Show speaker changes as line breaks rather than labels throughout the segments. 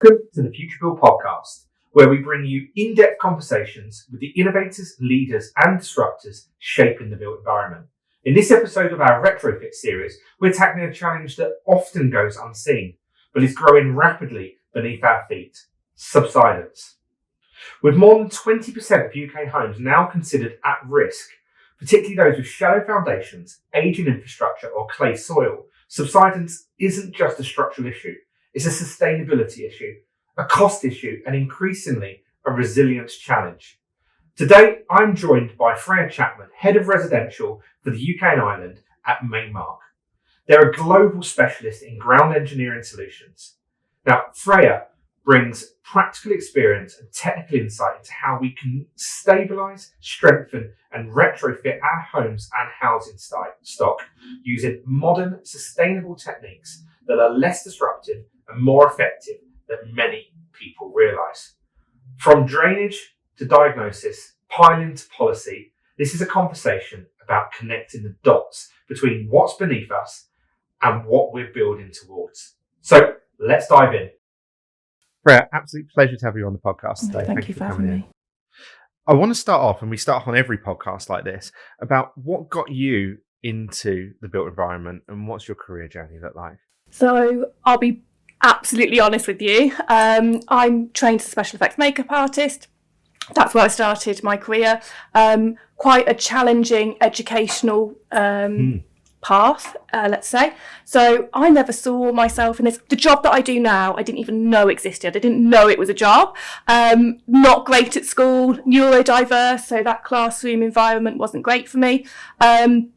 Welcome to the Futurebuild podcast, where we bring you in-depth conversations with the innovators, leaders and disruptors shaping the built environment. In this episode of our retrofit series, we're tackling a challenge that often goes unseen, but is growing rapidly beneath our feet: subsidence. With more than 20% of UK homes now considered at risk, particularly those with shallow foundations, aging infrastructure or clay soil, subsidence isn't just a structural issue. It's a sustainability issue, a cost issue, and increasingly a resilience challenge. Today, I'm joined by Freya Chapman, Head of Residential for the UK and Ireland at Mainmark. They're a global specialist in ground engineering solutions. Now, Freya brings practical experience and technical insight into how we can stabilise, strengthen and retrofit our homes and housing stock using modern, sustainable techniques that are less disruptive and more effective than many people realise. From drainage to diagnosis, piling to policy, this is a conversation about connecting the dots between what's beneath us and what we're building towards. So let's dive in. Freya, absolute pleasure to have you on the podcast today.
Thank you for having me.
I want to start off, and we start off on every podcast like this, about what got you into the built environment and what's your career journey look like?
So I'll be absolutely honest with you. I'm trained as a special effects makeup artist. That's where I started my career. Quite a challenging educational path, let's say. So I never saw myself in this. The job that I do now, I didn't even know existed. I didn't know it was a job. Not great at school, neurodiverse, so that classroom environment wasn't great for me. And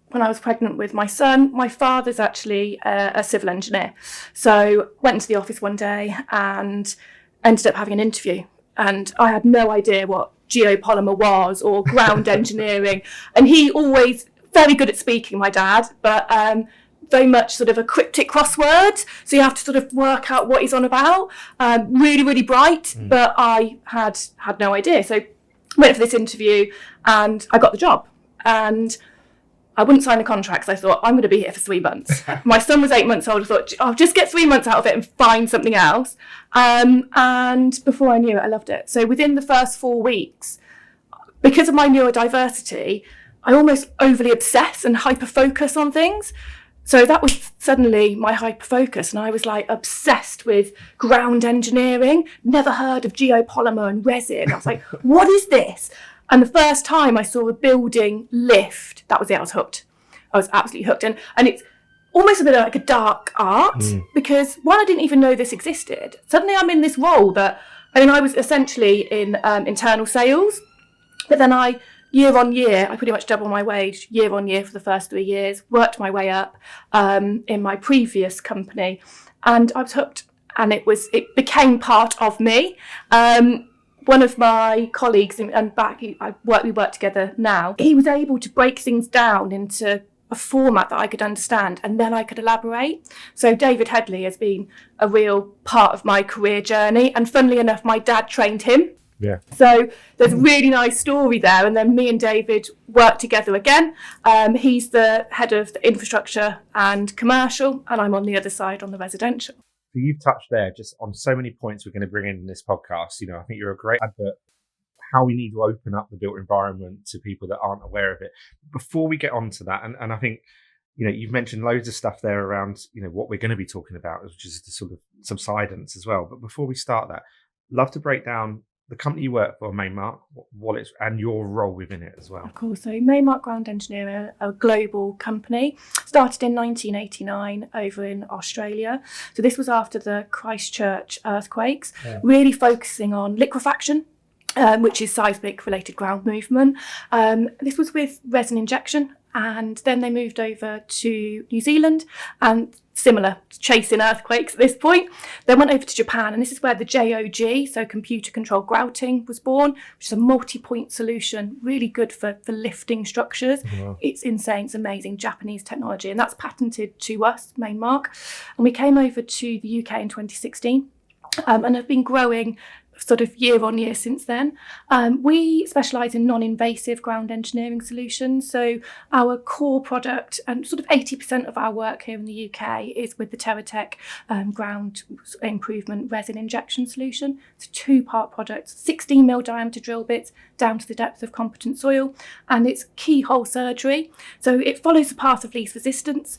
when I was pregnant with my son, my father's actually a civil engineer. So went into the office one day and ended up having an interview. And I had no idea what geopolymer was or ground engineering. And he always, very good at speaking, my dad, but very much sort of a cryptic crossword. So you have to sort of work out what he's on about. Really, really bright, but I had no idea. So went for this interview and I got the job. And I wouldn't sign a contract because I thought, I'm going to be here for 3 months. My son was 8 months old. I thought, I'll just get 3 months out of it and find something else. And before I knew it, I loved it. So within the first 4 weeks, because of my neurodiversity, I almost overly obsess and hyper-focus on things. So that was suddenly my hyper-focus. And I was like obsessed with ground engineering, never heard of geopolymer and resin. I was like, what is this? And the first time I saw a building lift, that was it, I was hooked. I was absolutely hooked. And it's almost a bit like a dark art because one, I didn't even know this existed. Suddenly I'm in this role that, I was essentially in internal sales, but then year on year, I pretty much doubled my wage year on year for the first 3 years, worked my way up in my previous company, and I was hooked. And it became part of me. One of my colleagues, and we work together now, he was able to break things down into a format that I could understand, and then I could elaborate. So David Headley has been a real part of my career journey, and funnily enough, my dad trained him.
Yeah.
So there's a really nice story there, and then me and David work together again. He's the head of the infrastructure and commercial, and I'm on the other side on the residential.
So you've touched there just on so many points we're going to bring in this podcast. I think you're a great advert how we need to open up the built environment to people that aren't aware of it. Before we get on to that, and I think, you've mentioned loads of stuff there around, what we're going to be talking about, which is the sort of subsidence as well. But before we start that, love to break down the company you work for, Mainmark, what it's, and your role within it as well.
Of course. So Mainmark Ground Engineering, a global company, started in 1989 over in Australia. So this was after the Christchurch earthquakes, really focusing on liquefaction, which is seismic related ground movement. This was with resin injection, and then they moved over to New Zealand and similar, chasing earthquakes at this point. They went over to Japan, and this is where the JOG, so computer controlled grouting, was born, which is a multi-point solution, really good for lifting structures. Wow. It's insane, it's amazing, Japanese technology, and that's patented to us, Mainmark. And we came over to the UK in 2016 and have been growing sort of year on year since then. We specialise in non-invasive ground engineering solutions. So our core product, and sort of 80% of our work here in the UK, is with the TerraTech ground improvement resin injection solution. It's a 2-part product, 16mm diameter drill bits down to the depth of competent soil, and it's keyhole surgery. So it follows the path of least resistance,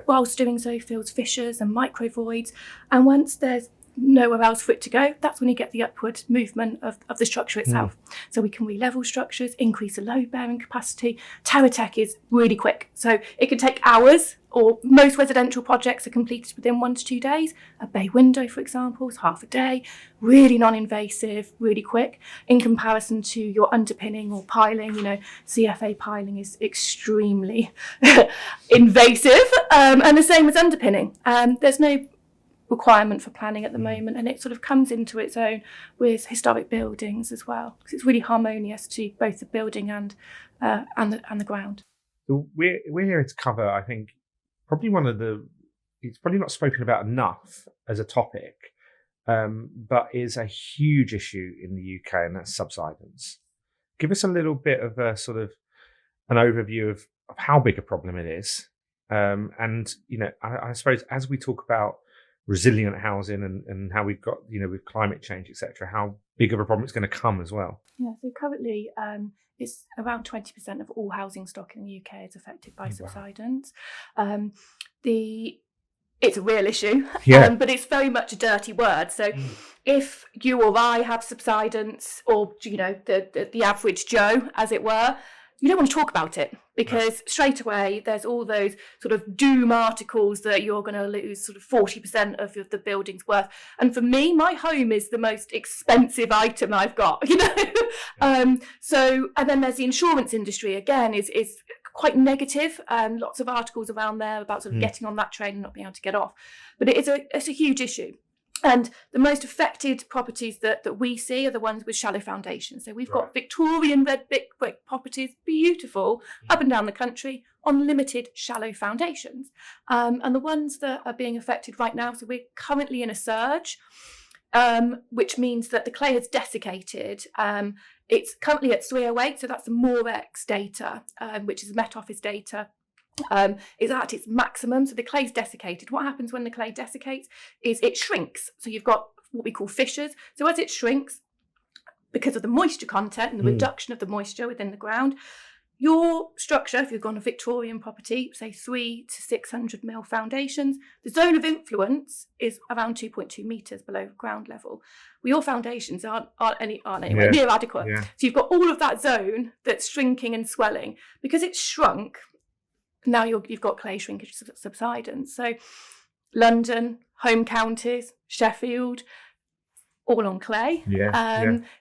whilst doing so fills fissures and micro voids. And once there's nowhere else for it to go, that's when you get the upward movement of the structure itself. So we can re-level structures, increase the load bearing capacity. TerraTech is really quick, so it can take hours, or most residential projects are completed within 1 to 2 days. A bay window, for example, is half a day. Really non-invasive, really quick, in comparison to your underpinning or piling. CFA piling is extremely invasive, and the same as underpinning. There's no requirement for planning at the moment, and it sort of comes into its own with historic buildings as well, because it's really harmonious to both the building and the ground.
So we're here to cover, I think, probably it's probably not spoken about enough as a topic, but is a huge issue in the UK, and that's subsidence. Give us a little bit of a sort of an overview of how big a problem it is, and I suppose as we talk about resilient housing and how we've got, with climate change, etc., how big of a problem it's going to come as well.
Yeah, so currently it's around 20% of all housing stock in the UK is affected by subsidence. It's a real issue, but it's very much a dirty word. So if you or I have subsidence, or the average Joe, as it were, you don't want to talk about it, because straight away there's all those sort of doom articles that you're going to lose sort of 40% of the building's worth. And for me, my home is the most expensive item I've got, So, and then there's the insurance industry, again, is quite negative. Lots of articles around there about sort of getting on that train and not being able to get off. But it's a huge issue. And the most affected properties that we see are the ones with shallow foundations. So we've got Victorian red brick properties, beautiful, up and down the country, on limited shallow foundations. And the ones that are being affected right now, so we're currently in a surge, which means that the clay is desiccated. It's currently at 308, so that's the Morex data, which is Met Office data. Is at its maximum. So the clay is desiccated. What happens when the clay desiccates is it shrinks. So you've got what we call fissures. So as it shrinks, because of the moisture content and the reduction of the moisture within the ground, your structure, if you've got a Victorian property, say 300 to 600 mil foundations, the zone of influence is around 2.2 metres below ground level. Well, your foundations aren't anywhere near adequate. So you've got all of that zone that's shrinking and swelling. Because it's shrunk, now you've got clay shrinkage subsidence. So London, home counties, Sheffield, all on clay.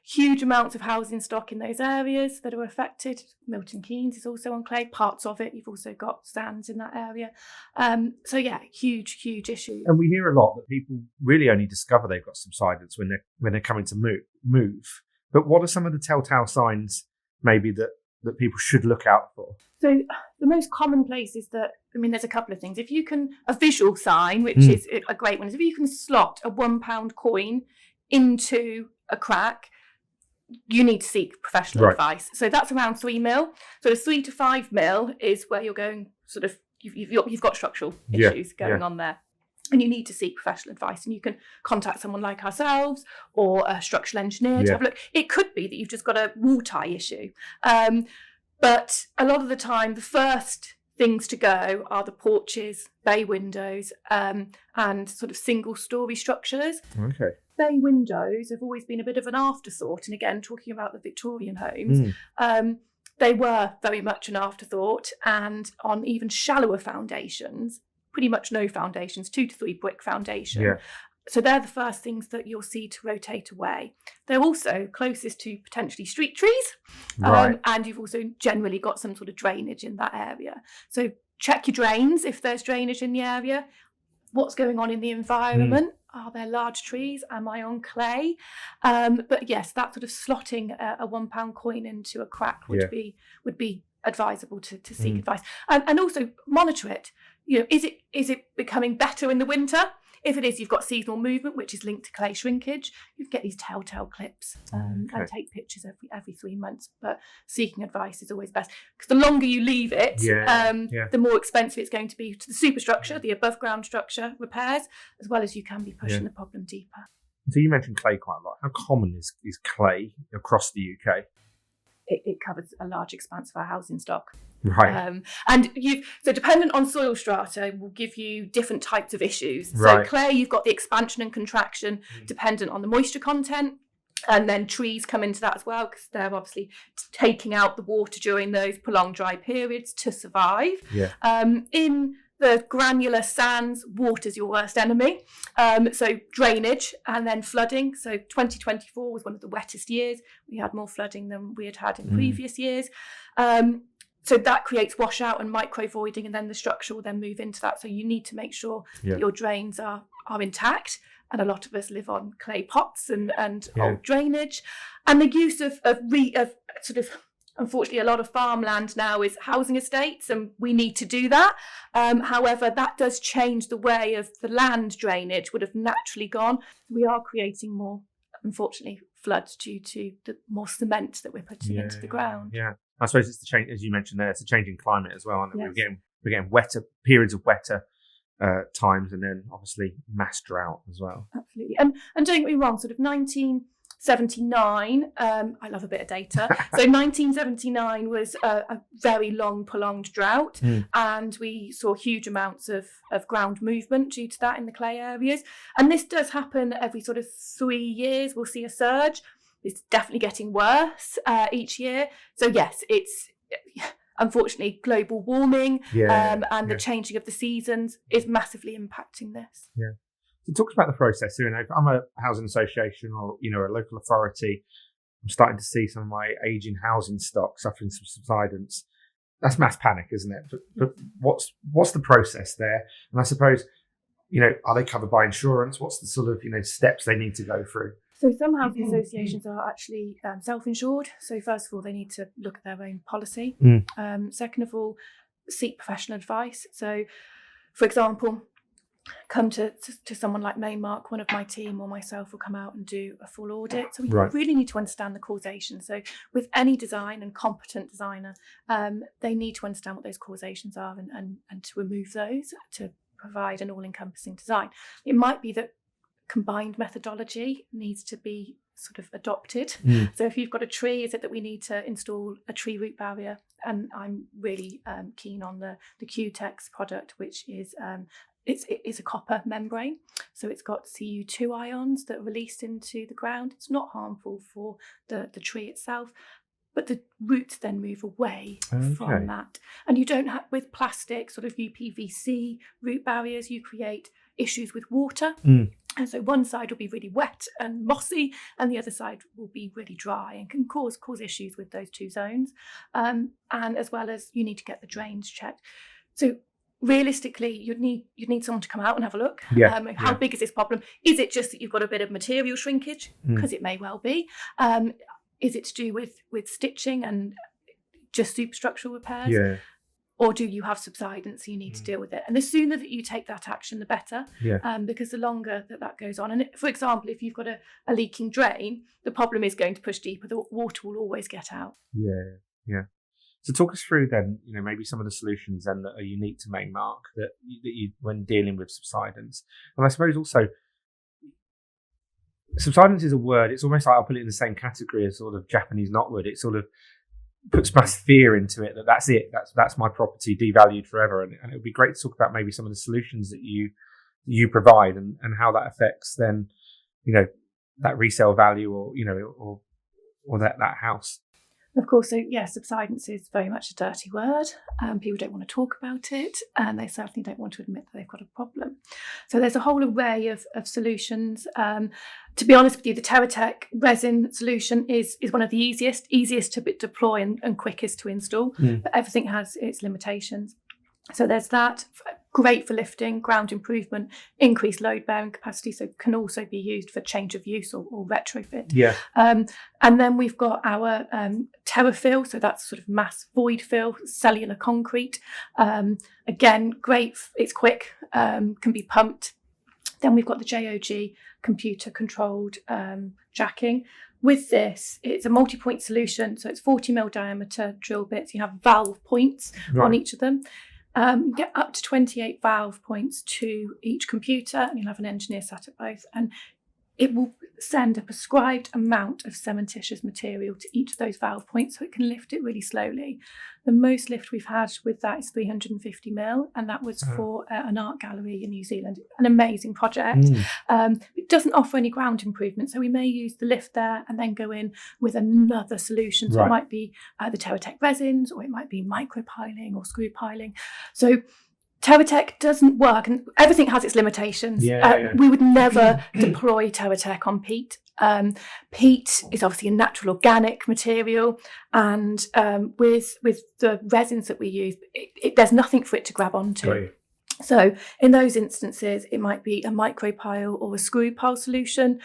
Huge amounts of housing stock in those areas that are affected. Milton Keynes is also on clay. Parts of it, you've also got sands in that area. Huge issue.
And we hear a lot that people really only discover they've got subsidence when they're coming to move. But what are some of the telltale signs maybe that people should look out for?
So the most common place is that, there's a couple of things. If you can, a visual sign, which is a great one, is if you can slot a £1 coin into a crack, you need to seek professional advice. So that's around 3 mil. So the 3 to 5 mil is where you're going sort of, you've got structural issues going on there. And you need to seek professional advice, and you can contact someone like ourselves or a structural engineer to have a look. It could be that you've just got a wall tie issue. But a lot of the time, the first things to go are the porches, bay windows, and sort of single-storey structures.
Okay.
Bay windows have always been a bit of an afterthought. And again, talking about the Victorian homes, they were very much an afterthought. And on even shallower foundations, pretty much no foundations, 2 to 3 brick foundation. So they're the first things that you'll see to rotate away. They're also closest to potentially street trees. And you've also generally got some sort of drainage in that area. So check your drains if there's drainage in the area. What's going on in the environment? Are there large trees? Am I on clay? But yes, that sort of slotting a £1 coin into a crack would be advisable to seek advice. And also monitor it. Is it becoming better in the winter? If it is, you've got seasonal movement, which is linked to clay shrinkage, you get these telltale clips and take pictures every 3 months. But seeking advice is always best, because the longer you leave it, the more expensive it's going to be to the superstructure, the above ground structure repairs, as well as you can be pushing the problem deeper.
So you mentioned clay quite a lot. How common is clay across the UK?
It covers a large expanse of our housing stock.
Right.
So dependent on soil strata will give you different types of issues.
Right.
So clay, you've got the expansion and contraction dependent on the moisture content. And then trees come into that as well, because they're obviously taking out the water during those prolonged dry periods to survive.
Yeah.
In the granular sands, water's your worst enemy. So drainage and then flooding. So 2024 was one of the wettest years. We had more flooding than we had in previous years. So that creates washout and micro voiding, and then the structure will then move into that. So you need to make sure that your drains are intact. And a lot of us live on clay pots and old drainage. And the use of sort of, unfortunately, a lot of farmland now is housing estates, and we need to do that. However, that does change the way of the land drainage would have naturally gone. We are creating more, unfortunately, floods due to the more cement that we're putting into the ground.
Yeah, I suppose it's the change, as you mentioned there, it's a changing climate as well. And we're getting wetter periods of wetter times, and then obviously mass drought as well.
Absolutely. And don't get me wrong, sort of 1979, I love a bit of data. So 1979 was a very long, prolonged drought, and we saw huge amounts of ground movement due to that in the clay areas. And this does happen every sort of 3 years. We'll see a surge. It's definitely getting worse each year. So yes, it's unfortunately global warming and the changing of the seasons is massively impacting this.
Yeah. So talk about the process. So, if I'm a housing association or a local authority, I'm starting to see some of my aging housing stock suffering some subsidence. That's mass panic, isn't it? But what's the process there? And I suppose, are they covered by insurance? What's the sort of steps they need to go through?
So some housing associations are actually self-insured. So first of all, they need to look at their own policy. Second of all, seek professional advice. So, for example, come to someone like Mainmark, one of my team or myself will come out and do a full audit. So we really need to understand the causation. So with any design and competent designer, they need to understand what those causations are and to remove those to provide an all-encompassing design. It might be that combined methodology needs to be sort of adopted. So if you've got a tree, is it that we need to install a tree root barrier? And I'm really keen on the Q-Tex product, which is it's a copper membrane. So it's got Cu2 ions that are released into the ground. It's not harmful for the tree itself, but the roots then move away from that. And you don't have, with plastic, sort of UPVC root barriers, you create issues with water. And so one side will be really wet and mossy, and the other side will be really dry and can cause issues with those two zones. And as well as you need to get the drains checked. So realistically, you'd need someone to come out and have a look. How big is this problem? Is it just that you've got a bit of material shrinkage? Because it may well be. Is it to do with stitching and just superstructural repairs? Or do you have subsidence, so you need to deal with it? And the sooner that you take that action, the better, because the longer that goes on. And for example, if you've got a leaking drain, the problem is going to push deeper. The water will always get out.
So talk us through then, maybe some of the solutions then that are unique to Mainmark that you when dealing with subsidence. And I suppose also, subsidence is a word. It's almost like I'll put it in the same category as sort of Japanese knotwood. It sort of puts mass fear into it that's it. That's my property, devalued forever. And it would be great to talk about maybe some of the solutions that you provide and how that affects then, that resale value or that house.
Of course, so subsidence is very much a dirty word. People don't want to talk about it, and they certainly don't want to admit that they've got a problem. So there's a whole array of solutions. To be honest with you, the TerraTech resin solution is one of the easiest to deploy and quickest to install, but everything has its limitations. So there's that, great for lifting, ground improvement, increased load bearing capacity, so can also be used for change of use or retrofit. And then we've got our TerraFill, so that's sort of mass void fill, cellular concrete. Again, great, it's quick, can be pumped Then we've got the JOG computer controlled jacking. With this, it's a multi-point solution, so it's 40mm diameter drill bits. You have valve points on each of them. You get up to 28 valve points to each computer, and you'll have an engineer sat at both. And it will send a prescribed amount of cementitious material to each of those valve points, so it can lift it really slowly. The most lift we've had with that is 350mm, and that was for an art gallery in New Zealand. An amazing project. It doesn't offer any ground improvement, so we may use the lift there and then go in with another solution. So it might be the Terratech resins, or it might be micropiling or screw piling. So Terratech doesn't work, and everything has its limitations. We would never deploy Terratech on peat. Peat is obviously a natural organic material, and with the resins that we use, there's nothing for it to grab onto. So in those instances, it might be a micropile or a screw pile solution,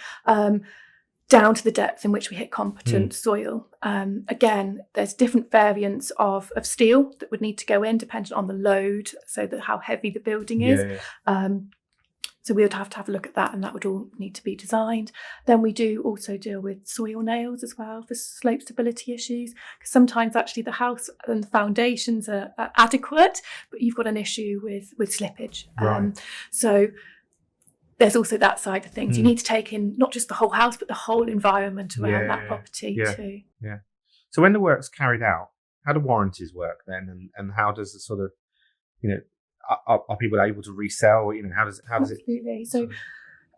down to the depth in which we hit competent soil. Again, there's different variants of steel that would need to go in depending on the load, so that how heavy the building is. So we would have to have a look at that, and that would all need to be designed. Then we do also deal with soil nails as well for slope stability issues, because sometimes actually the house and the foundations are adequate, but you've got an issue with slippage. So there's also that side of things. You need to take in not just the whole house, but the whole environment around that property too.
So when the work's carried out, how do warranties work then, and how does the sort of, are people able to resell? How does it?
Absolutely. So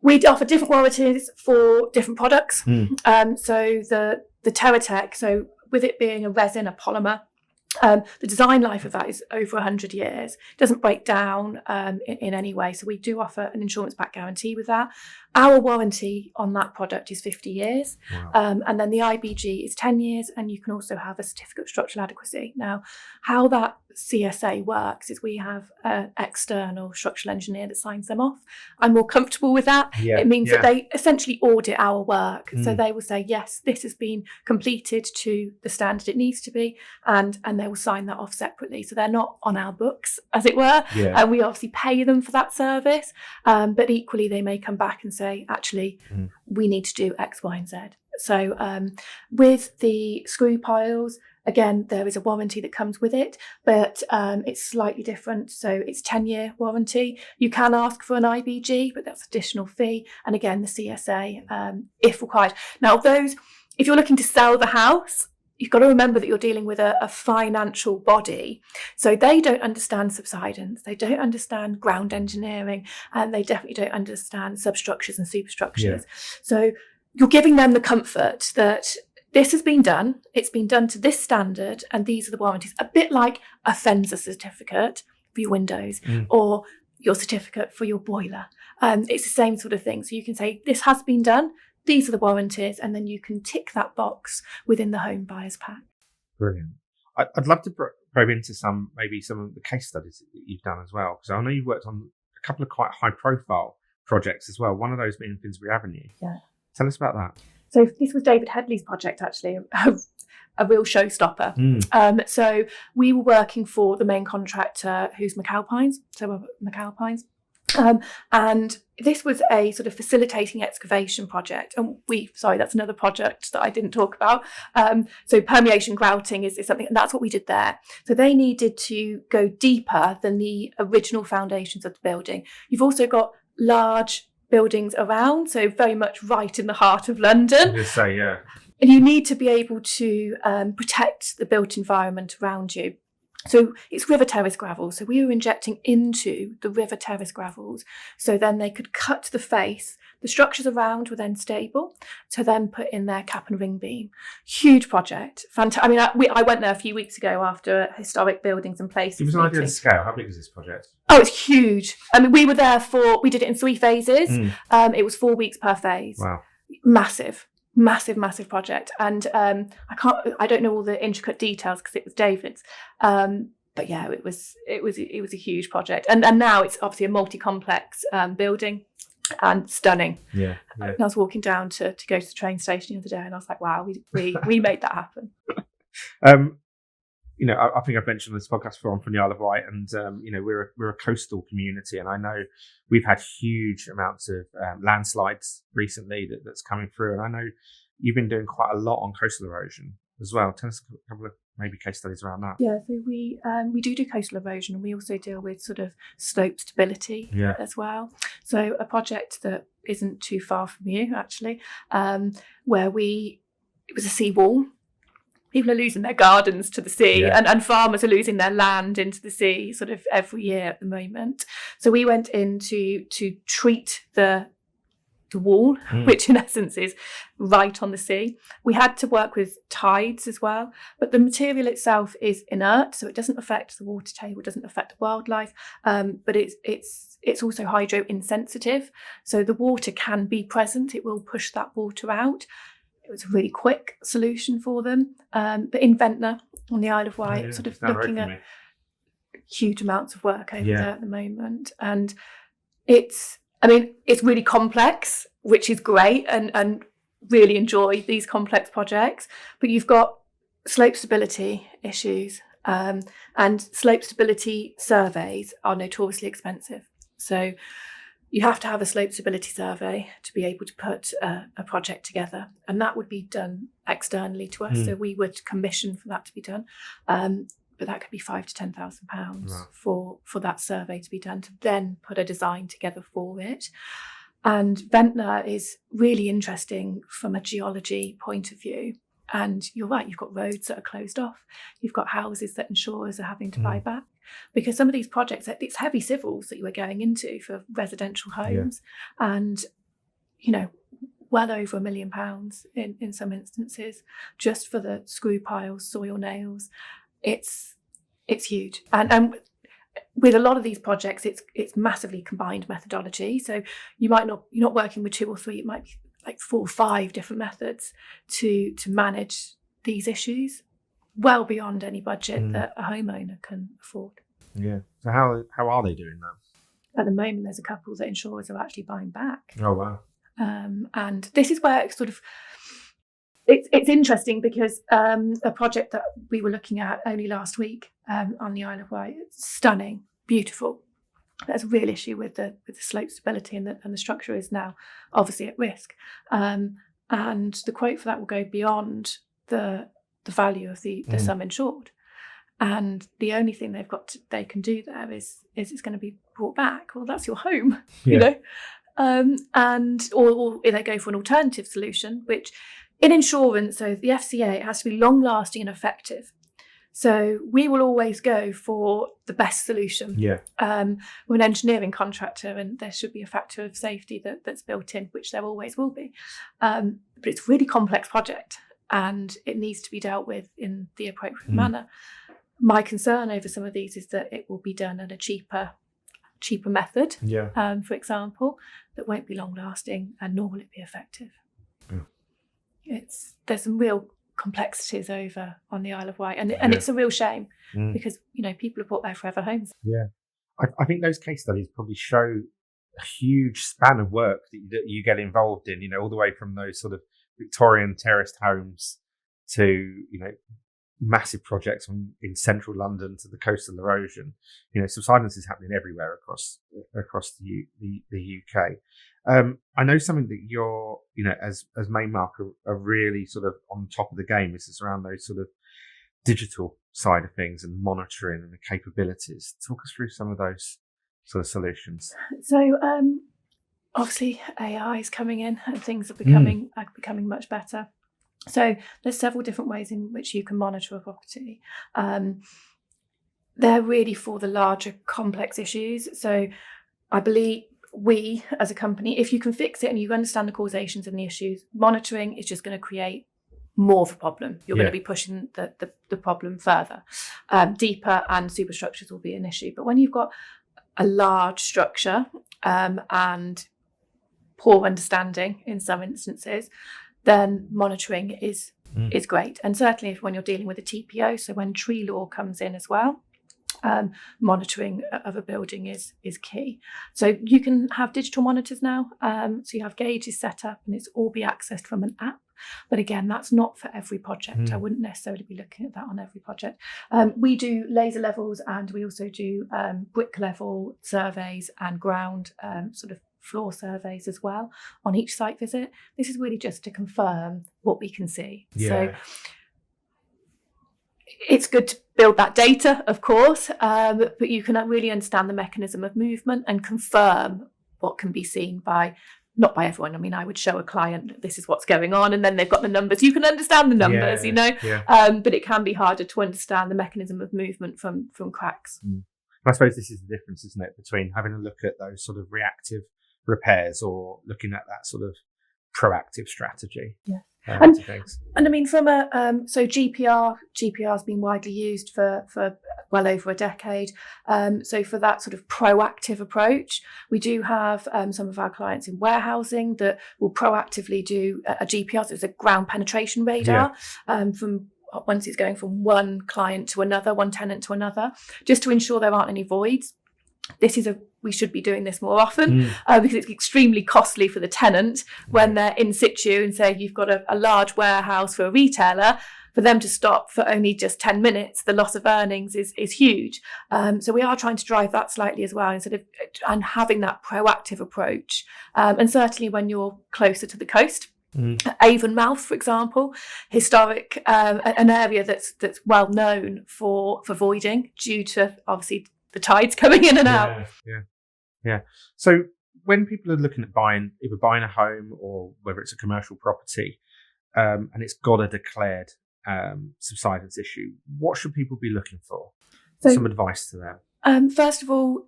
we offer different warranties for different products. So the Terratech, so with it being a resin, a polymer, the design life of that is over 100 years. It doesn't break down in any way. So we do offer an insurance-backed guarantee with that. Our warranty on that product is 50 years. And then the IBG is 10 years. And you can also have a certificate of structural adequacy. Now, how that CSA works is we have an external structural engineer that signs them off. I'm more comfortable with that. It means that they essentially audit our work. So they will say, yes, this has been completed to the standard it needs to be, and they will sign that off separately. So they're not on our books, as it were. And we obviously pay them for that service. But equally, they may come back and say, actually, we need to do X, Y, and Z. So with the screw piles, again, there is a warranty that comes with it, but it's slightly different. So it's 10-year warranty. You can ask for an IBG, but that's additional fee. And again, the CSA, if required. Now, if you're looking to sell the house, you've got to remember that you're dealing with a financial body. So they don't understand subsidence. They don't understand ground engineering, and they definitely don't understand substructures and superstructures. So you're giving them the comfort that this has been done, it's been done to this standard, and these are the warranties. A bit like a FENSA certificate for your windows or your certificate for your boiler. It's the same sort of thing. So you can say, this has been done, these are the warranties, and then you can tick that box within the home buyer's pack.
Brilliant. I'd love to probe into some of the case studies that you've done as well, because I know you've worked on a couple of quite high-profile projects as well, one of those being Finsbury Avenue. Tell us about that.
So this was David Headley's project, actually, a real showstopper. So we were working for the main contractor, who's McAlpines, and this was a sort of facilitating excavation project. And that's another project that I didn't talk about. So permeation grouting is something, and that's what we did there. So they needed to go deeper than the original foundations of the building. You've also got large buildings around, so very much right in the heart of London. And you need to be able to protect the built environment around you. So it's river terrace gravel. So we were injecting into the river terrace gravels, so then they could cut the face. The structures around were then stable to then put in their cap and ring beam. Huge project. Fantastic. I mean, I went there a few weeks ago after historic buildings and places.
Give us an idea of the scale. How big is this project?
Oh, it's huge. I mean, we did it in 3 phases. It was 4 weeks per phase.
Wow.
Massive project. And I don't know all the intricate details because it was David's. But yeah, it was a huge project. And now it's obviously a multi-complex building. And stunning.
Yeah.
I was walking down to go to the train station the other day, and I was like, wow, we made that happen.
I think I've mentioned on this podcast before. I'm from the Isle of Wight, and we're a coastal community, and I know we've had huge amounts of landslides recently that's coming through, and I know you've been doing quite a lot on coastal erosion as well. Tell us a couple of maybe case studies around that.
Yeah, so we do coastal erosion, and we also deal with sort of slope stability as well. So a project that isn't too far from you, actually, where it was a seawall. People are losing their gardens to the sea, and farmers are losing their land into the sea sort of every year at the moment. So we went in to treat the wall, which in essence is right on the sea. We had to work with tides as well, but the material itself is inert, so it doesn't affect the water table, doesn't affect the wildlife, but it's also hydro insensitive, so the water can be present, it will push that water out. It was a really quick solution for them. But in Ventnor on the Isle of Wight, sort of looking at huge amounts of work over there at the moment. And it's really complex, which is great, and really enjoy these complex projects. But you've got slope stability issues, and slope stability surveys are notoriously expensive. So you have to have a slope stability survey to be able to put a project together, and that would be done externally to us. So we would commission for that to be done, but that could be £5,000 to £10,000 for that survey to be done, to then put a design together for it. And Ventnor is really interesting from a geology point of view. And you're right, you've got roads that are closed off, you've got houses that insurers are having to buy back, because some of these projects, it's heavy civils that you were going into for residential homes, and well over £1 million in some instances just for the screw piles, soil nails. It's huge, and with a lot of these projects, it's massively combined methodology. So you're not working with 2 or 3, it might be like 4 or 5 different methods to manage these issues, well beyond any budget that a homeowner can afford.
Yeah. So how are they doing that?
At the moment, there's a couple that insurers are actually buying back.
Oh wow.
And this is where it's interesting, because a project that we were looking at only last week on the Isle of Wight, it's stunning, beautiful. There's a real issue with the slope stability, and the structure is now obviously at risk. And the quote for that will go beyond the value of the sum insured. And the only thing they can do there is it's going to be brought back. Well, that's your home, and or they go for an alternative solution, which in insurance, so the FCA, it has to be long lasting and effective. So we will always go for the best solution. We're an engineering contractor, and there should be a factor of safety that's built in, which there always will be. But it's a really complex project, and it needs to be dealt with in the appropriate manner. My concern over some of these is that it will be done at a cheaper method, for example, that won't be long lasting, and nor will it be effective. There's some real complexities over on the Isle of Wight, and it's a real shame, because people have bought their forever homes.
I think those case studies probably show a huge span of work that you get involved in, all the way from those sort of Victorian terraced homes to massive projects in central London to the coastal erosion. Subsidence is happening everywhere across the UK. I know something that you're, as Mainmark are really sort of on top of the game is around those sort of digital side of things and monitoring and the capabilities. Talk us through some of those sort of solutions.
So obviously AI is coming in, and things are becoming much better. So there's several different ways in which you can monitor a property. They're really for the larger complex issues. So I believe we as a company, if you can fix it and you understand the causations and the issues, monitoring is just going to create more of a problem. You're going to be pushing the problem further, deeper, and superstructures will be an issue. But when you've got a large structure and poor understanding in some instances, then monitoring is great. And certainly when you're dealing with a TPO, so when tree law comes in as well, monitoring of a building is key. So you can have digital monitors now. So you have gauges set up, and it's all be accessed from an app. But again, that's not for every project. I wouldn't necessarily be looking at that on every project. We do laser levels, and we also do brick level surveys and ground sort of floor surveys as well on each site visit. This is really just to confirm what we can see. So it's good to build that data, of course, but you can really understand the mechanism of movement and confirm what can be seen by, not by everyone. I mean, I would show a client, this is what's going on, and then they've got the numbers. You can understand the numbers, but it can be harder to understand the mechanism of movement from cracks.
I suppose this is the difference, isn't it, between having a look at those sort of reactive repairs or looking at that sort of proactive strategy.
And I mean, from a so GPR's been widely used for well over a decade. So for that sort of proactive approach, we do have some of our clients in warehousing that will proactively do a GPR. So it's a ground penetration radar from once it's going from one client to another, one tenant to another, just to ensure there aren't any voids. We should be doing this more often because it's extremely costly for the tenant when they're in situ and say you've got a large warehouse for a retailer, for them to stop for only just 10 minutes, the loss of earnings is huge. So we are trying to drive that slightly as well, and having that proactive approach. And certainly when you're closer to the coast, Avonmouth, for example, historic, an area that's well known for voiding due to obviously the tides coming in and out.
So when people are looking at either buying a home or whether it's a commercial property, and it's got a declared subsidence issue, what should people be looking for? So, some advice to them.
First of all,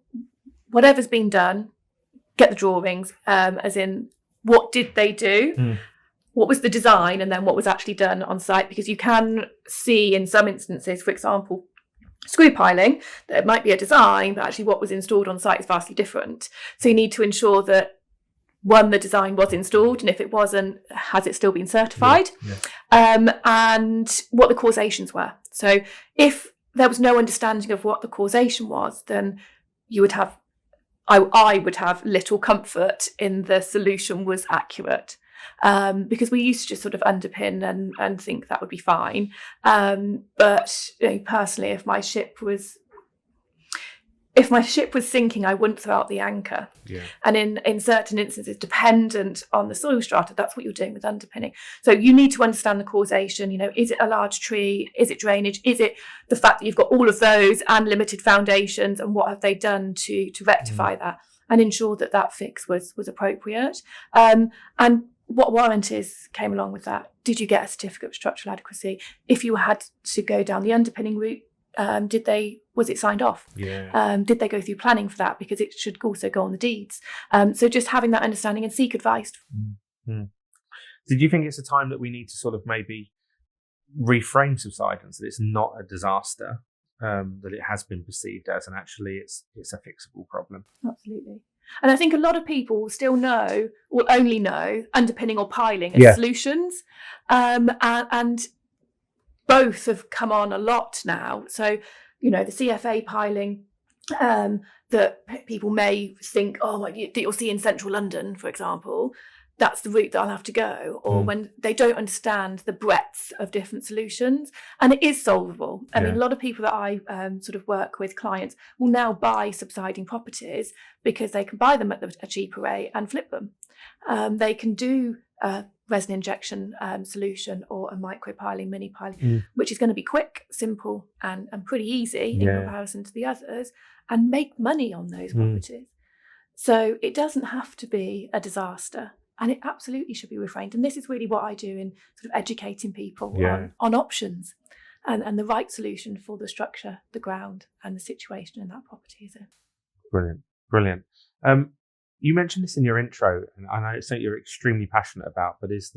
whatever's been done, get the drawings, as in what did they do? What was the design, and then what was actually done on site? Because you can see in some instances, for example, screw piling, that it might be a design, but actually what was installed on site is vastly different. So you need to ensure that, one, the design was installed, and if it wasn't, has it still been certified? And what the causations were. So if there was no understanding of what the causation was, then you would have, I would have little comfort in the solution was accurate. Because we used to just sort of underpin and think that would be fine. But personally, if my ship was sinking, I wouldn't throw out the anchor. And in certain instances, dependent on the soil strata, that's what you're doing with underpinning. So you need to understand the causation. Is it a large tree? Is it drainage? Is it the fact that you've got all of those and limited foundations? And what have they done to rectify that and ensure that fix was appropriate? And what warranties came along with that? Did you get a certificate of structural adequacy? If you had to go down the underpinning route, was it signed off? Did they go through planning for that? Because it should also go on the deeds. So just having that understanding and seek advice.
Did you think it's a time that we need to sort of maybe reframe subsidence, that it's not a disaster, that it has been perceived as, and actually it's a fixable problem?
Absolutely. And I think a lot of people will still will only know underpinning or piling as solutions. And both have come on a lot now. So, the CFA piling that people may think, you'll see in central London, for example, that's the route that I'll have to go. Or when they don't understand the breadth of different solutions. And it is solvable. I mean, a lot of people that I sort of work with, clients, will now buy subsiding properties because they can buy them at a cheaper rate and flip them. They can do a resin injection solution or a micropiling, mini piling, which is going to be quick, simple, and pretty easy in comparison to the others, and make money on those properties. So it doesn't have to be a disaster. And it absolutely should be reframed. And this is really what I do in sort of educating people on options and the right solution for the structure, the ground, and the situation in that property is in.
Brilliant. You mentioned this in your intro, and I know it's something you're extremely passionate about, but is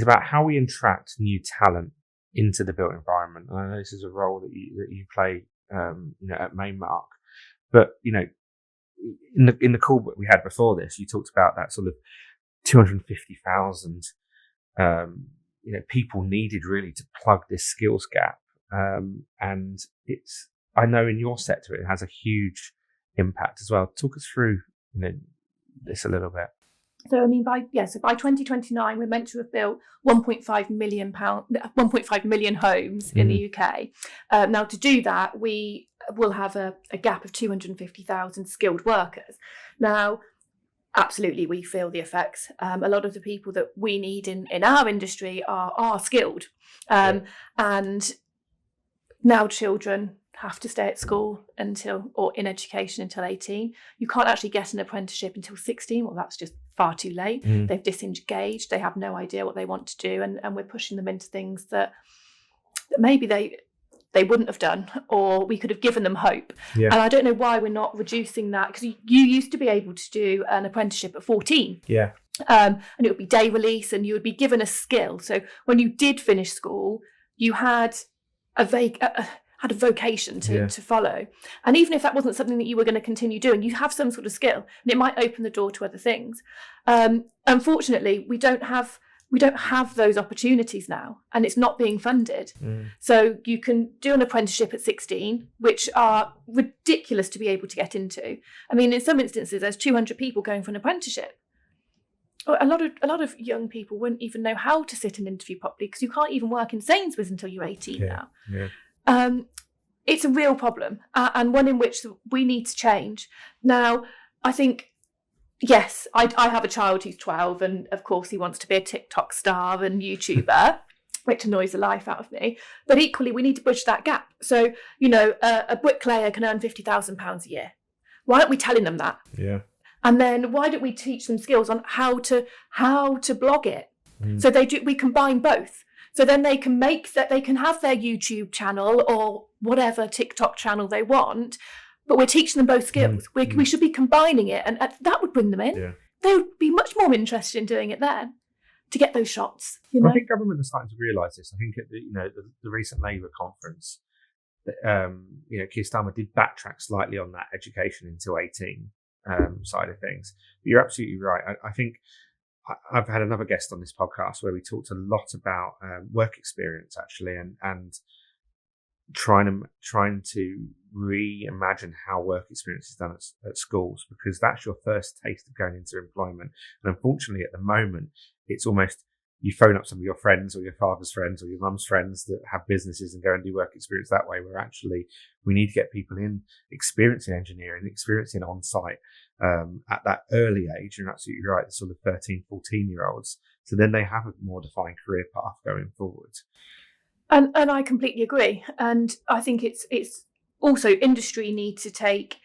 about how we attract new talent into the built environment. And I know this is a role that you play, at Mainmark, but in the call that we had before this, you talked about that sort of 250,000 people needed really to plug this skills gap, and I know in your sector it has a huge impact as well. Talk us through this a little bit.
So I mean, by 2029, we're meant to have built 1.5 million homes in the UK. Now, to do that, we will have a gap of 250,000 skilled workers. Now, absolutely, we feel the effects. A lot of the people that we need in our industry are skilled, and now children have to stay at school or in education until 18. You can't actually get an apprenticeship until 16. Well, that's just far too late. They've disengaged. They have no idea what they want to do, and we're pushing them into things that maybe they wouldn't have done, or we could have given them hope. And I don't know why we're not reducing that, because you used to be able to do an apprenticeship at 14. And it would be day release, and you would be given a skill. So when you did finish school, you had a vocation to follow. And even if that wasn't something that you were going to continue doing, you have some sort of skill, and it might open the door to other things. Unfortunately, we don't have those opportunities now, and it's not being funded. So you can do an apprenticeship at 16, which are ridiculous to be able to get into. I mean, in some instances, there's 200 people going for an apprenticeship. A lot of young people wouldn't even know how to sit and interview properly, because you can't even work in Sainsbury's until you're 18 now. It's a real problem, and one in which we need to change. Now, I think, yes, I have a child who's 12, and of course he wants to be a TikTok star and YouTuber, which annoys the life out of me. But equally, we need to bridge that gap. So, a bricklayer can earn £50,000 a year. Why aren't we telling them that? And then why don't we teach them skills on how to blog it? So we combine both. So then they can have their YouTube channel or whatever TikTok channel they want, but we're teaching them both skills. We should be combining it, and that would bring them in. They would be much more interested in doing it then, to get those shots.
I think government is starting to realise this. I think at the recent Labour conference, Keir Starmer did backtrack slightly on that education until 18 side of things. But you're absolutely right. I think I've had another guest on this podcast where we talked a lot about work experience, actually, and trying to reimagine how work experience is done at schools, because that's your first taste of going into employment. And unfortunately, at the moment, it's almost you phone up some of your friends or your father's friends or your mum's friends that have businesses and go and do work experience that way, where actually we need to get people in experiencing engineering, experiencing on-site at that early age. You're absolutely right, the sort of 13, 14-year-olds. So then they have a more defined career path going forward.
And I completely agree. And I think it's also industry need to take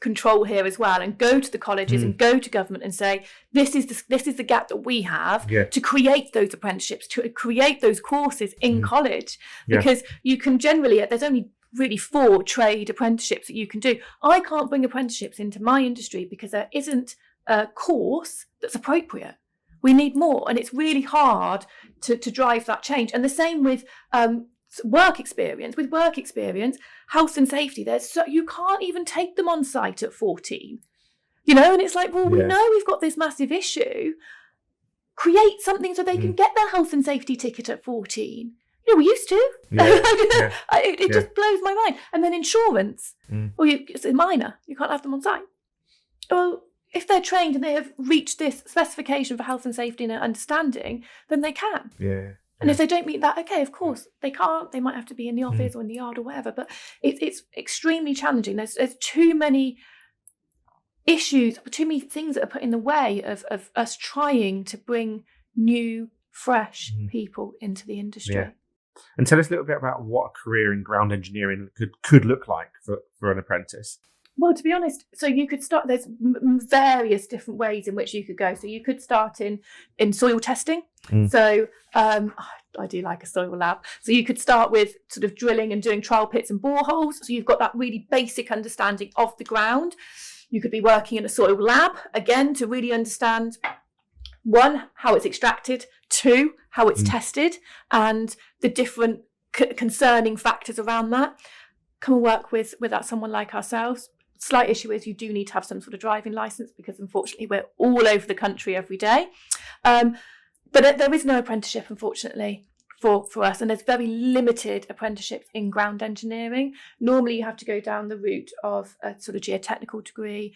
control here as well, and go to the colleges and go to government and say, this is the gap that we have to create those apprenticeships, to create those courses in college, because you can generally, there's only really 4 trade apprenticeships that you can do. I can't bring apprenticeships into my industry because there isn't a course that's appropriate. We need more, and it's really hard to drive that change. And the same with work experience. With work experience, health and safety, you can't even take them on site at 14. And it's like, well, we know we've got this massive issue. Create something so they can get their health and safety ticket at 14. We used to. It just blows my mind. And then insurance. Well, it's a minor. You can't have them on site. Well, if they're trained and they have reached this specification for health and safety and understanding, then they can. And if they don't meet that, okay, of course, they can't. They might have to be in the office or in the yard or whatever. But it's extremely challenging. There's too many issues, too many things that are put in the way of us trying to bring new, fresh people into the industry.
And tell us a little bit about what a career in ground engineering could look like for an apprentice.
Well, to be honest, so you could start, there's various different ways in which you could go. So you could start in soil testing. So I do like a soil lab. So you could start with sort of drilling and doing trial pits and boreholes. So you've got that really basic understanding of the ground. You could be working in a soil lab, again, to really understand, 1, how it's extracted, 2, how it's tested, and the different concerning factors around that. Come and work with someone like ourselves. Slight issue is you do need to have some sort of driving licence, because unfortunately we're all over the country every day. But there is no apprenticeship, unfortunately, for us, and there's very limited apprenticeships in ground engineering. Normally you have to go down the route of a sort of geotechnical degree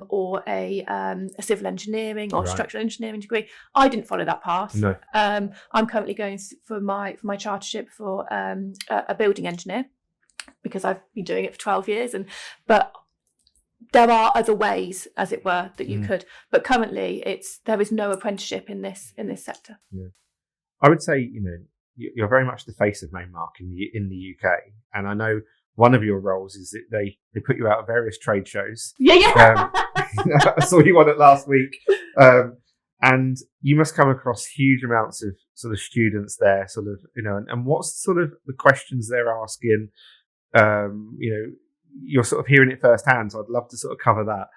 or a civil engineering or structural engineering degree. I didn't follow that path.
No.
I'm currently going for my chartership for a building engineer, because I've been doing it for 12 years, but there are other ways, as it were, that you could. But currently, there is no apprenticeship in this sector.
Yeah. I would say, you're very much the face of Mainmark in the UK, and I know one of your roles is that they put you out at various trade shows.
Yeah.
I saw you on it last week, and you must come across huge amounts of sort of students there, sort of, and what's sort of the questions they're asking. You're sort of hearing it firsthand, so I'd love to sort of cover that.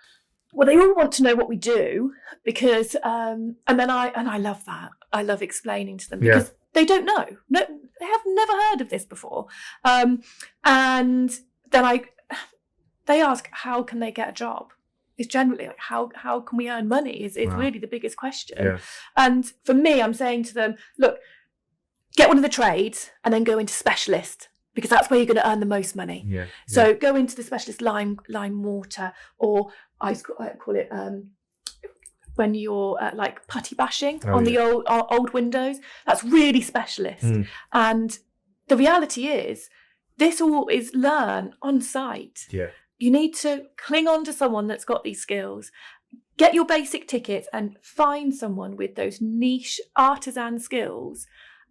Well, they all want to know what we do, because, and I love that. I love explaining to them, because they don't know. No, they have never heard of this before. And then they ask, how can they get a job? It's generally like, how can we earn money? Is really the biggest question. Yeah. And for me, I'm saying to them, look, get one of the trades and then go into specialist, because that's where you're going to earn the most money. Yeah. So go into the specialist lime mortar, or I call it when you're like putty bashing on the old windows. That's really specialist. And the reality is, this all is learn on site. Yeah. You need to cling on to someone that's got these skills. Get your basic tickets and find someone with those niche artisan skills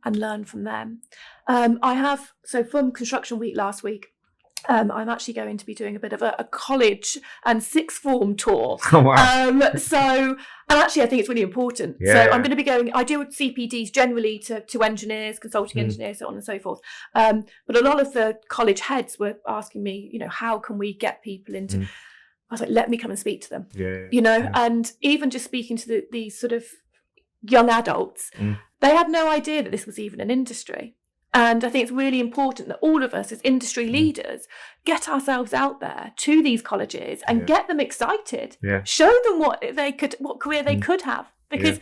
and learn from them. From Construction Week last week, I'm actually going to be doing a bit of a college and sixth form tour. Oh, wow. And actually I think it's really important. Yeah. So I'm going to be going, I deal with CPDs generally to engineers, consulting engineers, so on and so forth. But a lot of the college heads were asking me, how can we get people into, I was like, let me come and speak to them. Yeah. And even just speaking to these sort of young adults, they had no idea that this was even an industry. And I think it's really important that all of us as industry leaders get ourselves out there to these colleges and get them excited. Yeah. Show them what career they could have, because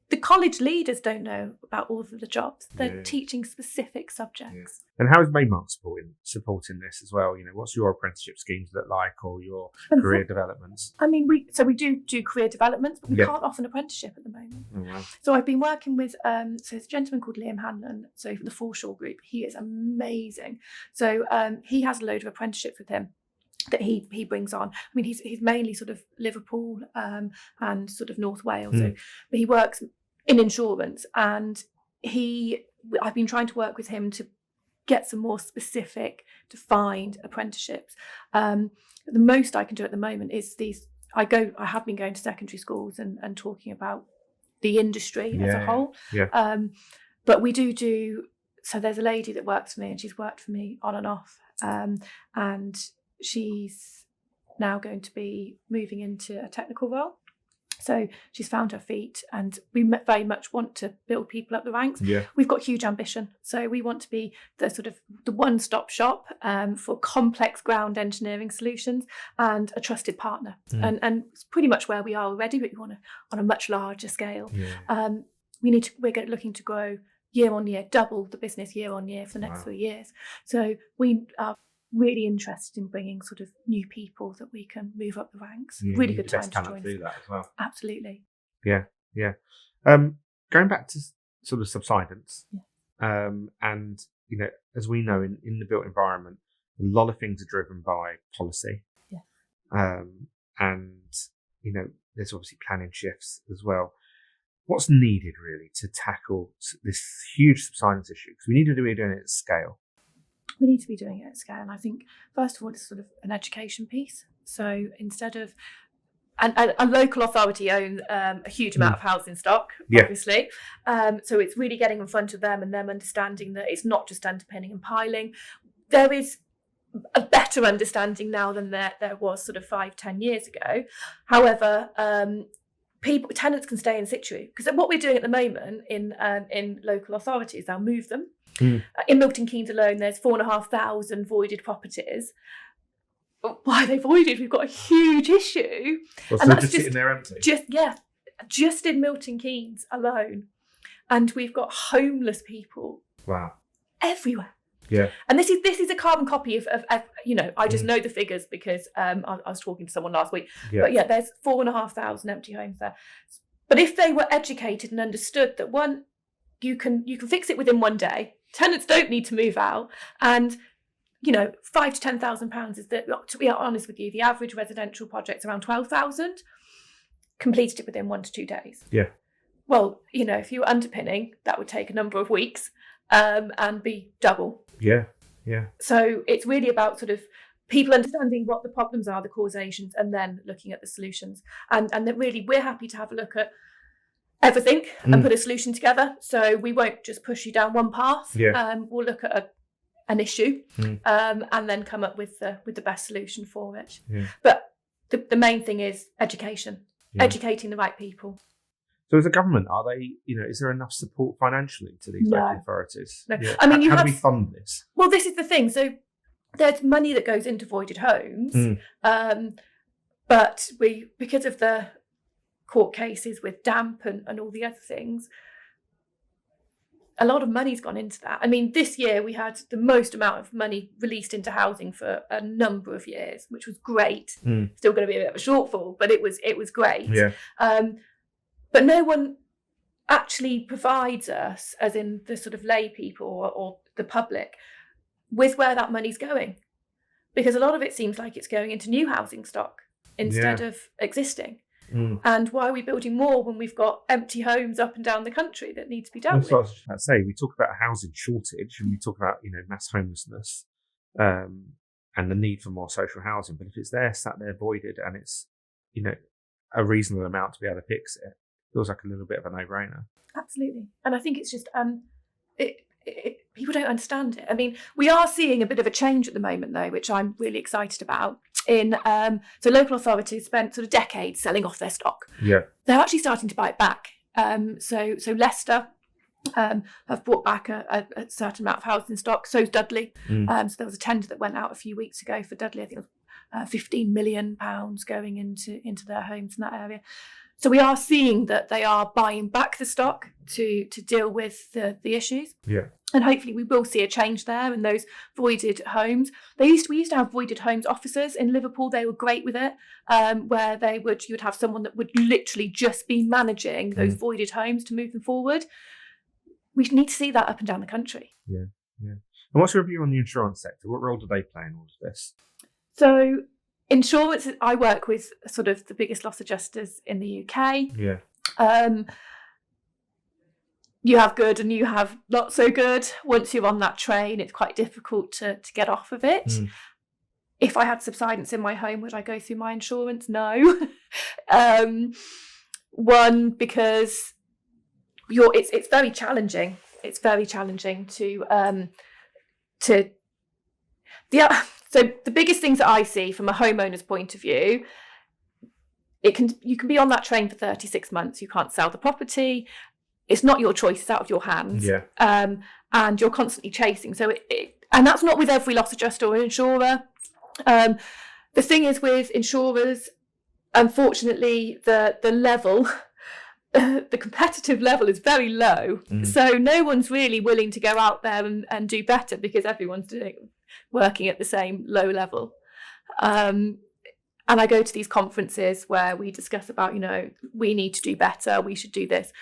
the college leaders don't know about all of the jobs. They're teaching specific subjects. Yeah.
And how is Mainmark supporting this as well? What's your apprenticeship schemes look like, or your career developments?
I mean, we do career developments, but we can't offer an apprenticeship at the moment. Oh, wow. So I've been working with there's a gentleman called Liam Hanlon, so for the Foreshore Group. He is amazing. So he has a load of apprenticeships with him that he brings on. I mean, he's mainly sort of Liverpool and sort of North Wales, but he works in insurance, and I've been trying to work with him to get some more specific, defined apprenticeships. The most I can do at the moment is I have been going to secondary schools and talking about the industry as a whole. Yeah. But we do. So there's a lady that works for me, and she's worked for me on and off, and she's now going to be moving into a technical role. So she's found her feet, and we very much want to build people up the ranks. Yeah. We've got huge ambition. So we want to be the sort of the one-stop shop for complex ground engineering solutions and a trusted partner. And it's pretty much where we are already, but we want to on a much larger scale. Yeah. We're looking to grow year on year, double the business year on year for the next 3 years. So we are really interested in bringing sort of new people that we can move up the ranks. Really good time to join.
Do that as well.
Absolutely.
Yeah. Going back to sort of subsidence, and as we know in the built environment, a lot of things are driven by policy. Yeah. And there's obviously planning shifts as well. What's needed really to tackle this huge subsidence issue? Because we need to be doing it at scale.
We need to be doing it at scale. And I think, first of all, it's sort of an education piece. So instead of, and a local authority owns a huge amount of housing stock, obviously. So it's really getting in front of them and them understanding that it's not just underpinning and piling. There is a better understanding now than there was sort of 5-10 years ago. However, tenants can stay in situ, because what we're doing at the moment in local authorities, they'll move them. In Milton Keynes alone, there's 4,500 voided properties. Why are they voided? We've got a huge issue.
Well, so they're just sitting there empty?
Just in Milton Keynes alone. And we've got homeless people
Wow.
Everywhere.
Yeah.
And this is a carbon copy of I just know the figures because I was talking to someone last week.
Yeah.
But yeah, there's 4,500 empty homes there. But if they were educated and understood that one, you can fix it within one day. Tenants don't need to move out, and £5,000 to £10,000 is to be honest with you, the average residential project's around 12,000. Completed it within 1 to 2 days.
Yeah.
Well, if you were underpinning, that would take a number of weeks and be double.
Yeah. Yeah.
So it's really about sort of people understanding what the problems are, the causations, and then looking at the solutions. And that really we're happy to have a look at everything and put a solution together. So we won't just push you down one path.
Yeah.
We'll look at an issue and then come up with the best solution for it.
Yeah.
But the main thing is education, educating the right people.
So as a government, are they, is there enough support financially to these local authorities?
No.
Yeah.
I mean,
how do we fund this?
Well, this is the thing. So there's money that goes into voided homes, but because of the court cases with damp and all the other things, a lot of money's gone into that. I mean, this year we had the most amount of money released into housing for a number of years, which was great. Still going to be a bit of a shortfall, but it was great.
Yeah.
But no one actually provides us, as in the sort of lay people or the public, with where that money's going. Because a lot of it seems like it's going into new housing stock instead of existing. And why are we building more when we've got empty homes up and down the country that need to be dealt with?
That's what I was just about to say. We talk about a housing shortage and we talk about, mass homelessness and the need for more social housing. But if it's there, sat there voided, and it's, a reasonable amount to be able to fix it, feels like a little bit of a no-brainer. Absolutely.
And I think it's just people don't understand it. I mean, we are seeing a bit of a change at the moment, though, which I'm really excited about. So local authorities spent sort of decades selling off their stock.
Yeah.
They're actually starting to buy it back. So Leicester have brought back a certain amount of housing stock. So's Dudley. So there was a tender that went out a few weeks ago for Dudley. I think it was £15 million going into their homes in that area. So we are seeing that they are buying back the stock to deal with the issues.
Yeah.
And hopefully we will see a change there in those voided homes. We used to have voided homes officers in Liverpool. They were great with it, where you would have someone that would literally just be managing those voided homes to move them forward. We need to see that up and down the country.
Yeah, yeah. And what's your view on the insurance sector? What role do they play in all of this?
So insurance, I work with sort of the biggest loss adjusters in the UK.
Yeah.
You have good and you have not so good. Once you're on that train, it's quite difficult to get off of it. If I had subsidence in my home, would I go through my insurance? No. One, because it's very challenging. It's very challenging so the biggest things that I see from a homeowner's point of view, you can be on that train for 36 months. You can't sell the property. It's not your choice. It's out of your hands.
Yeah.
And you're constantly chasing. So and that's not with every loss adjuster or insurer. The thing is with insurers, unfortunately, the level, the competitive level is very low. So no one's really willing to go out there and do better because everyone's working at the same low level. And I go to these conferences where we discuss about, we need to do better, we should do this.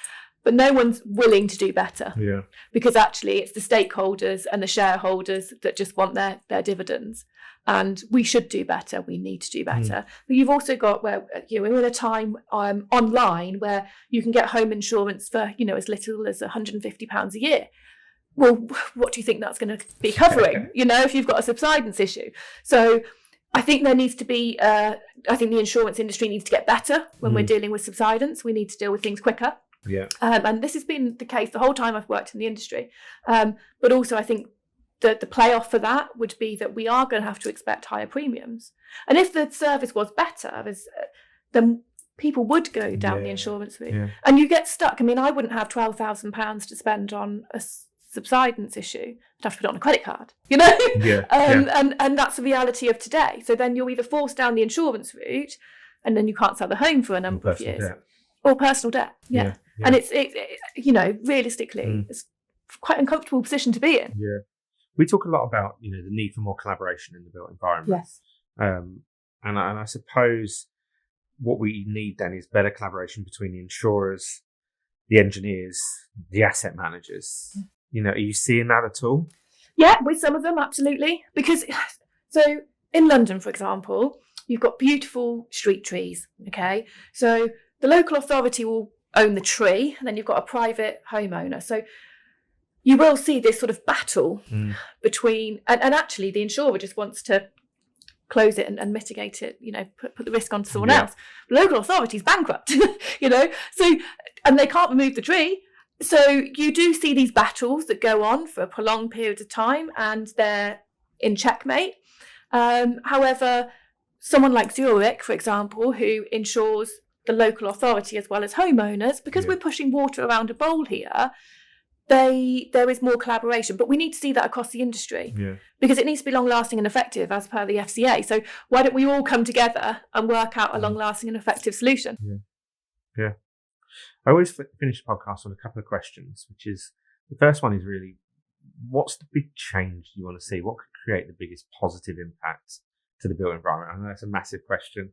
But no one's willing to do better. Yeah. Because actually it's the stakeholders and the shareholders that just want their dividends. And we should do better. We need to do better. But you've also got where we're in a time online where you can get home insurance for, as little as £150 a year. Well, what do you think that's going to be covering, if you've got a subsidence issue? So I think there needs to be, I think the insurance industry needs to get better when we're dealing with subsidence. We need to deal with things quicker.
Yeah.
And this has been the case the whole time I've worked in the industry. But also I think the play-off for that would be that we are going to have to expect higher premiums. And if the service was better, then people would go down the insurance route. Yeah. And you get stuck. I mean, I wouldn't have £12,000 to spend on a subsidence issue. I'd have to put it on a credit card,
Yeah.
And that's the reality of today. So then you're either forced down the insurance route and then you can't sell the home for a number of years. Debt. Or personal debt. Yeah. And it's realistically, quite uncomfortable position to be in.
Yeah. We talk a lot about, the need for more collaboration in the built environment.
Yes.
And I suppose what we need then is better collaboration between the insurers, the engineers, the asset managers. Are you seeing that at all?
Yeah, with some of them, absolutely. Because, so in London, for example, you've got beautiful street trees, okay? So the local authority will own the tree, and then you've got a private homeowner. So you will see this sort of battle between, and actually the insurer just wants to close it and mitigate it, put the risk onto someone else. The local authority is bankrupt, so, and they can't remove the tree. So you do see these battles that go on for a prolonged period of time, and they're in checkmate. However, someone like Zurich, for example, who insures the local authority as well as homeowners, because we're pushing water around a bowl here, there is more collaboration. But we need to see that across the industry because it needs to be long-lasting and effective as per the FCA. So why don't we all come together and work out a long-lasting and effective solution?
Yeah. I always finish the podcast on a couple of questions, which is, the first one is really, what's the big change you want to see? What could create the biggest positive impact to the built environment? I know that's a massive question.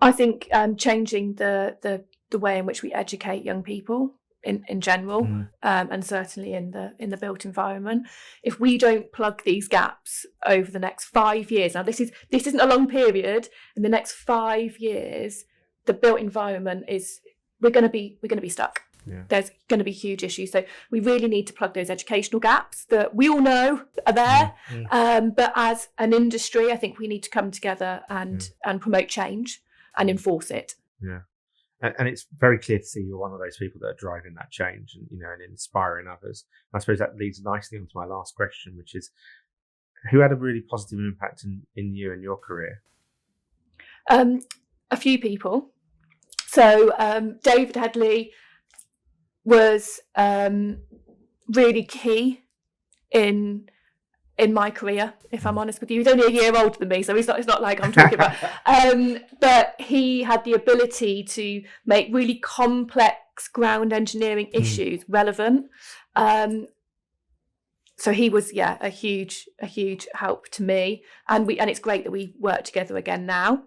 I think changing the way in which we educate young people in general, and certainly in the built environment. If we don't plug these gaps over the next 5 years, now this isn't a long period. In the next 5 years, the built environment we're going to be stuck. There's going to be huge issues. So we really need to plug those educational gaps that we all know are there. But as an industry, I think we need to come together and promote change and enforce it.
Yeah. And it's very clear to see you're one of those people that are driving that change and, and inspiring others. I suppose that leads nicely onto my last question, which is, who had a really positive impact in you and your career?
A few people. So David Headley was really key in my career, if I'm honest with you. He's only a year older than me, so it's not like I'm talking about. But he had the ability to make really complex ground engineering issues relevant. So he was, a huge help to me, and it's great that we work together again now.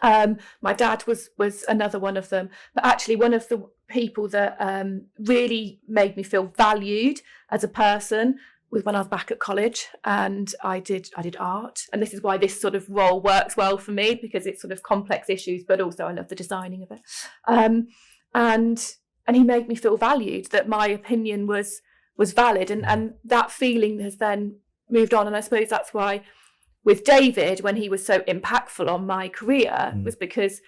My dad was another one of them, but actually one of the people that really made me feel valued as a person was when I was back at college, and I did art, and this is why this sort of role works well for me, because it's sort of complex issues, but also I love the designing of it. And he made me feel valued, that my opinion was valid, and that feeling has then moved on. And I suppose that's why with David, when he was so impactful on my career, was because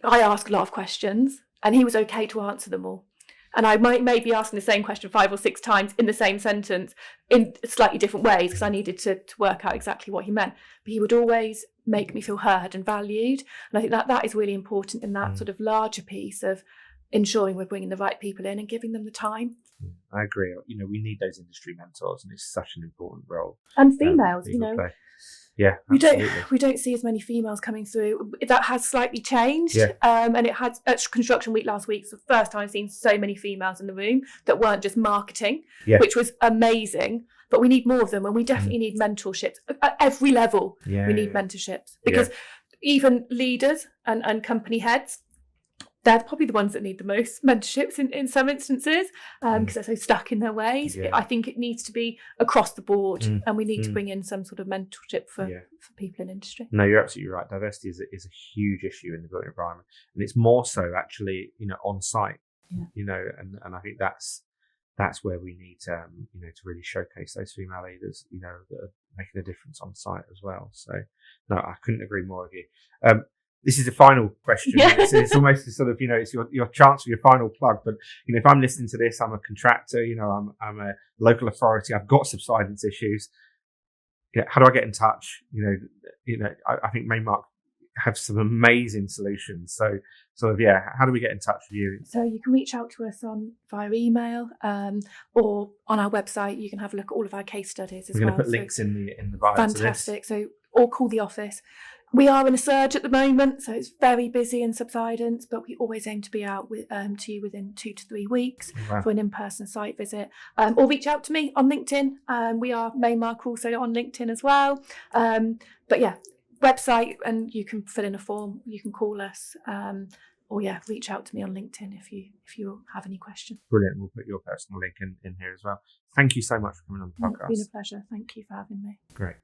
I asked a lot of questions and he was okay to answer them all. And I might be asking the same question 5 or 6 times in the same sentence in slightly different ways, because I needed to work out exactly what he meant. But he would always make me feel heard and valued. And I think that is really important in that sort of larger piece of ensuring we're bringing the right people in and giving them the time.
I agree. We need those industry mentors, and it's such an important role.
And females,
play. Yeah, absolutely.
We don't see as many females coming through. That has slightly changed. And it had at Construction Week last week. It's the first time I've seen so many females in the room that weren't just marketing, which was amazing. But we need more of them, and we definitely need mentorships at every level. We need mentorships, because even leaders and company heads, they're probably the ones that need the most mentorships in some instances, because they're so stuck in their ways. I think it needs to be across the board, and we need to bring in some sort of mentorship for people in industry.
No, you're absolutely right. Diversity is a huge issue in the built environment, and it's more so actually, on site. And I think that's where we need to really showcase those female leaders, that are making a difference on site as well. So, no, I couldn't agree more with you. This is the final question. It's almost sort of, it's your chance for your final plug. But, if I'm listening to this, I'm a contractor, I'm a local authority, I've got subsidence issues. How do I get in touch? I think Mainmark have some amazing solutions. So how do we get in touch with you?
So you can reach out to us via email, or on our website. You can have a look at all of our case studies as well.
We're going to put links in the bio.
Fantastic. Or call the office. We are in a surge at the moment, so it's very busy in Subsidence, but we always aim to be out with, to you within 2 to 3 weeks for an in-person site visit. Or reach out to me on LinkedIn. We are Mainmark also on LinkedIn as well. But yeah, website, and you can fill in a form. You can call us, or reach out to me on LinkedIn if you have any questions.
Brilliant. We'll put your personal link in here as well. Thank you so much for coming on the podcast.
It's been a pleasure. Thank you for having me.
Great.